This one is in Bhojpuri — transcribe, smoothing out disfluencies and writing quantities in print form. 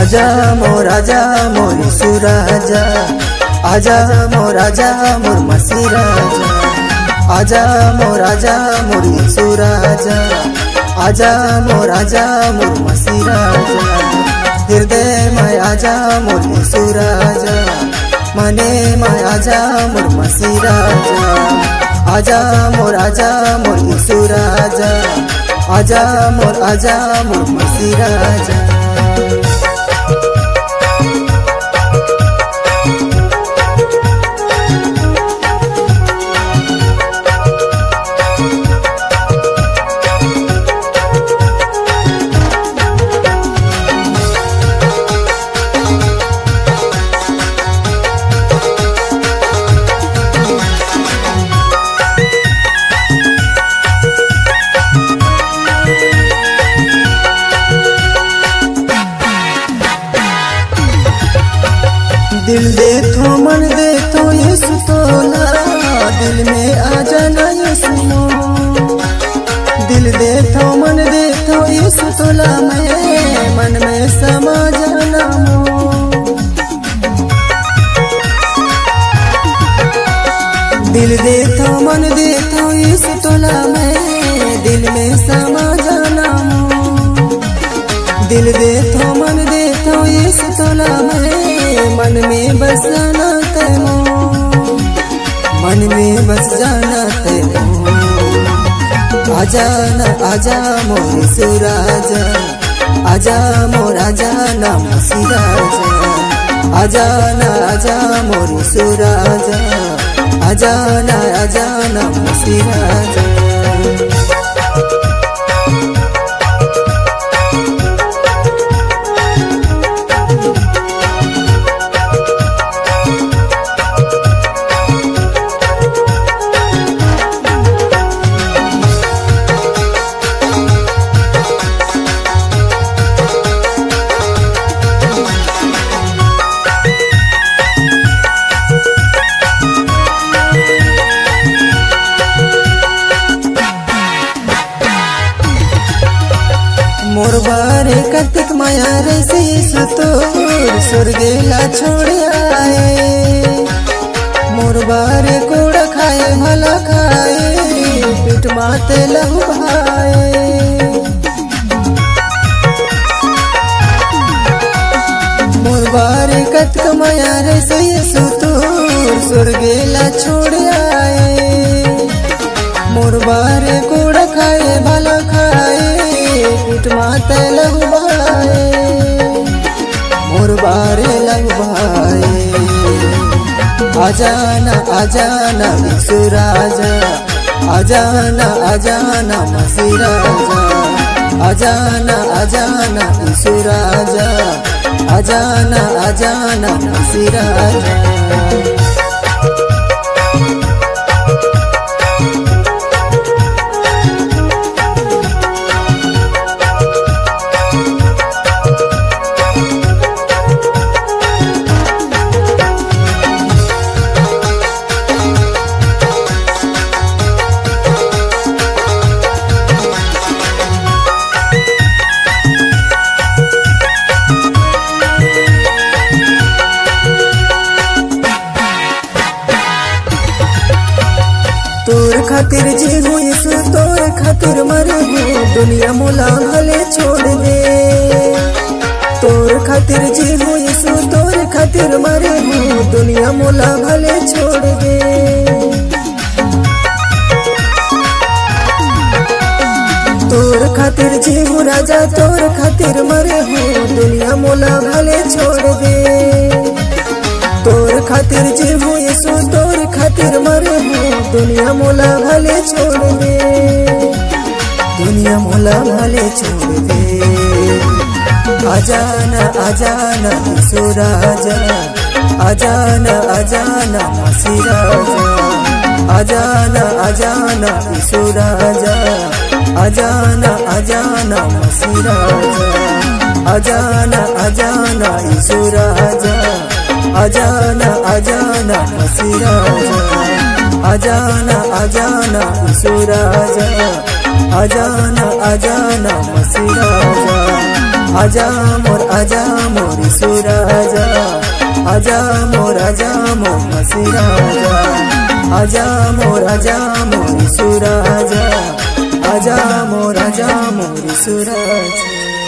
आजा मोर सुराजा, आजा मोर मसी राजा, आजा मोर सुराजा, आजा मोर मसी राजा। हृदय में आजा मोर सुराजा, मने में आजा मोर मसी राजा, आजा मोर सुराजा, आजा मोर मसी राजा। दिल दे तो मन दे तो यीशु तोला, दिल में आ जाना यीशु मोह। दिल दे तो मन दे तो यीशु तोला, मैं मन में समा जाना मोह। दिल दे तो मन दे तो यीशु तोला, मैं दिल में समा जाना मोह। दिल दे तो मन दे तो यीशु तोला, मैं मन में बस जाना तेनो, मन में बस जाना तेनो। आजा मोर सुराजा, आजा मोर मसी राजा, आजा मोर सुराजा, आजा मसी राजा। मोर बारे कार्तिक माया रे यीशु तोर स्वर्गेला छोड़ आए। मोर बारे कोड़ा खाए भला खाए, पीठ माते लहू भाए। मोर बारे कार्तिक माया रे यीशु तोर स्वर्गेला छोड़ आए। मोर बारे कोड़ा खाए भला खाए, पीठ माते लहू भाए। मोर बारे लहू भाए। आजाना सुराजा, आजाना मसी राजा, आजाना सुराजा, आजाना मसी राजा। तोर खातिर जी हूँ यीशु, तोर खातिर मर हूँ, दुनिया मोला भले छोड़ दे। तोर खातिर जी हूँ यीशु, तोर खातिर मर हूँ, दुनिया मोला भले छोड़ दे। तोर खातिर जी हूँ राजा, तोर खातिर मर हूँ, दुनिया मोला भले छोड़ दे। तोर खातिर जी हूँ यीशु, तोर खातिर मर हूँ, दुनिया मोला भले छोड़ दे। दुनिया मोला भले छोड़ दे। आजाना सुराजा, आजाना मसी राजा, आजाना सुराजा, आजाना मसी राजा, आजाना सुराजा, आजाना मसी राजा, आजाना सुराजा, आजाना मसी राजा, आजा मोर सुराजा, आजा मोर हसीराजा, आजा मोर सुराजा, आजा मोर सुराजा।